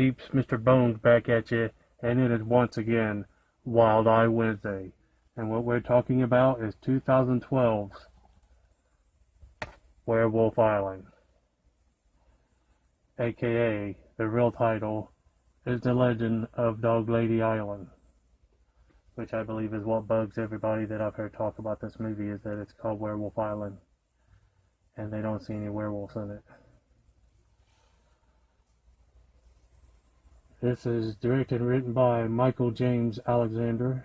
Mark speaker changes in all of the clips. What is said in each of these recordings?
Speaker 1: peeps? Mr. Bones back at you, and it is once again Wild Eye Wednesday. And what we're talking about is 2012's Werewolf Island, aka the real title is The Legend of Dog Lady Island, which I believe is what bugs everybody that I've heard talk about this movie, is that it's called Werewolf Island, and they don't see any werewolves in it. This is directed and written by Michael James Alexander,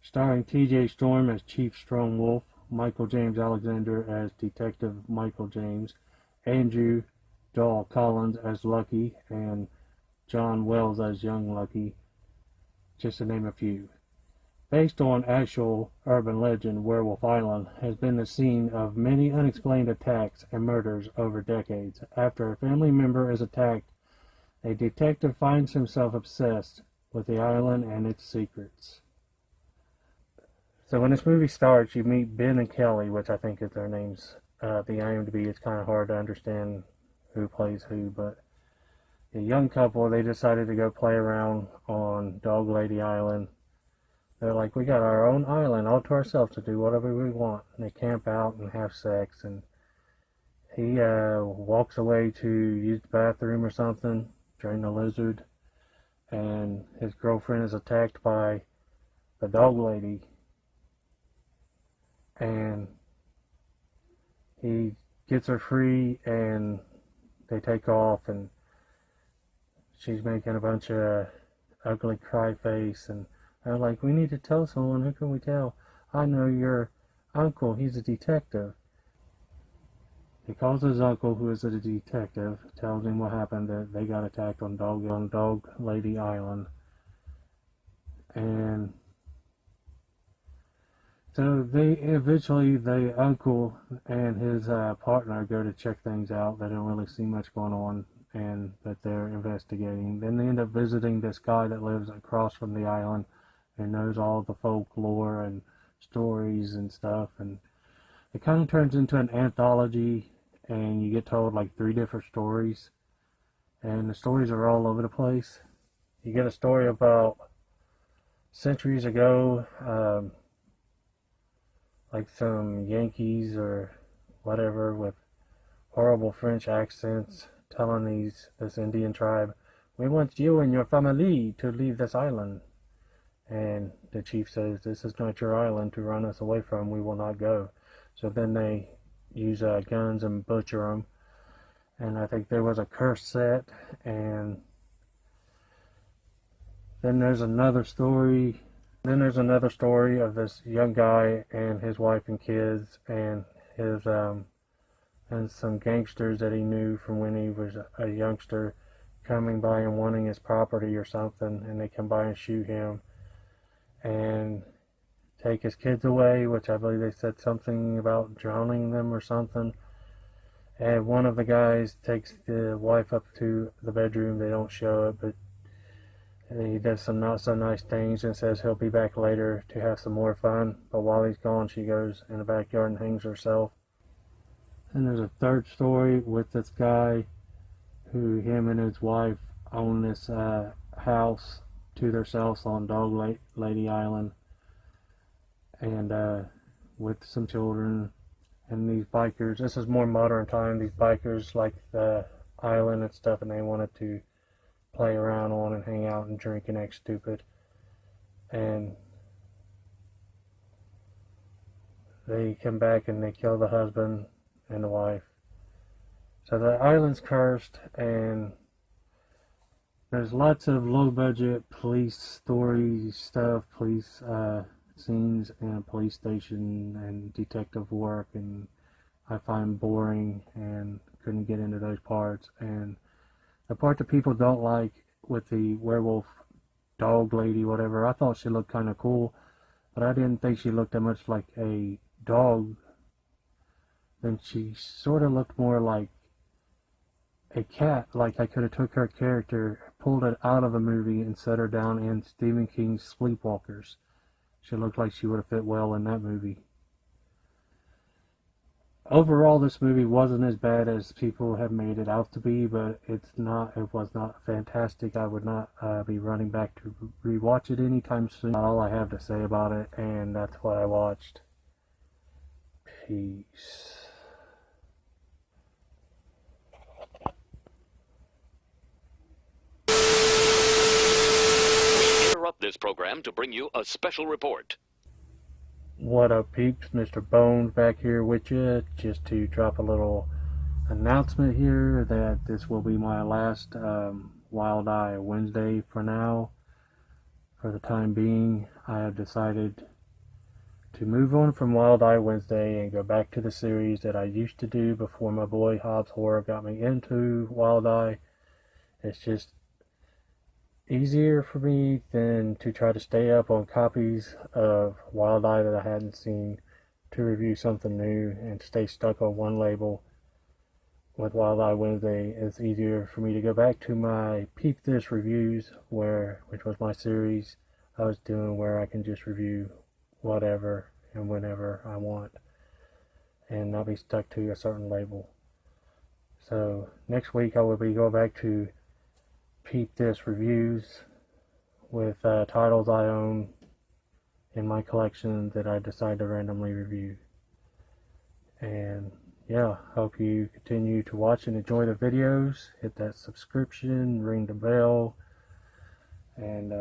Speaker 1: starring T.J. Storm as Chief Strong Wolf, Michael James Alexander as Detective Michael James, Andrew Dahl Collins as Lucky, and John Wells as Young Lucky, just to name a few. Based on actual urban legend, Werewolf Island has been the scene of many unexplained attacks and murders over decades. After a family member is attacked, a detective finds himself obsessed with the island and its secrets. So when this movie starts, you meet Ben and Kelly, which I think is their names. The IMDb, it's kind of hard to understand who plays who, but the young couple, they decided to go play around on Dog Lady Island. They're like, we got our own island all to ourselves to do whatever we want. And they camp out and have sex, and he walks away to use the bathroom or something, drain the lizard, and his girlfriend is attacked by the dog lady, and he gets her free, and they take off, and she's making a bunch of ugly cry face, and they're like, we need to tell someone. Who can we tell? I know your uncle, he's a detective. He calls his uncle, who is a detective, tells him what happened, that they got attacked on Dog Lady Island. And so the uncle and his partner go to check things out. They don't really see much going on, and that they're investigating. Then they end up visiting this guy that lives across from the island and knows all the folklore and stories and stuff. And it kind of turns into an anthology, and you get told like 3 different stories, and the stories are all over the place. You get a story about centuries ago, like some Yankees or whatever with horrible French accents telling this Indian tribe, we want you and your family to leave this island. And the chief says, this is not your island to run us away from, we will not go. So then they use guns and butcher them. And I think there was a curse set. And then there's another story. Then there's another story of this young guy and his wife and kids, and his and some gangsters that he knew from when he was a youngster coming by and wanting his property or something, and they come by and shoot him and take his kids away, which I believe they said something about drowning them or something. And one of the guys takes the wife up to the bedroom. They don't show it, but he does some not so nice things and says he'll be back later to have some more fun. But while he's gone, she goes in the backyard and hangs herself. And there's a third story with this guy who, him and his wife, own this house to themselves on Dog Lady Island, and with some children. And these bikers, this is more modern time, these bikers like the island and stuff, and they wanted to play around on and hang out and drink and act stupid. And they come back and they kill the husband and the wife. So the island's cursed, and there's lots of low budget police story stuff, police scenes in a police station and detective work, and I find boring and couldn't get into those parts. And the part that people don't like with the werewolf dog lady, whatever, I thought she looked kind of cool, but I didn't think she looked that much like a dog. Then she sort of looked more like a cat. Like I could have took her character, pulled it out of a movie, and set her down in Stephen King's Sleepwalkers. She looked like she would have fit well in that movie. overall, this movie wasn't as bad as people have made it out to be, but it was not fantastic. I would not be running back to rewatch it anytime soon. That's all I have to say about it, and that's what I watched. Peace.
Speaker 2: We interrupt this program to bring you a special report.
Speaker 1: What up, peeps? Mr.Bones back here with you, just to drop a little announcement here that this will be my last Wild Eye Wednesday for now. For the time being, I have decided to move on from Wild Eye Wednesday and go back to the series that I used to do before my boy Hobbs Horror got me into Wild Eye. It's just easier for me than to try to stay up on copies of Wild Eye that I hadn't seen to review something new and stay stuck on one label. With Wild Eye Wednesday, it's easier for me to go back to my Peep This reviews, which was my series I was doing, where I can just review whatever and whenever I want and not be stuck to a certain label. So next week I will be going back to Peep This reviews with titles I own in my collection that I decide to randomly review. And yeah, hope you continue to watch and enjoy the videos. Hit that subscription, ring the bell, and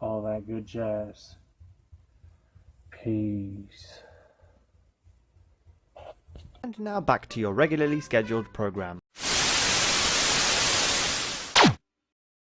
Speaker 1: all that good jazz. Peace.
Speaker 3: And now back to your regularly scheduled program.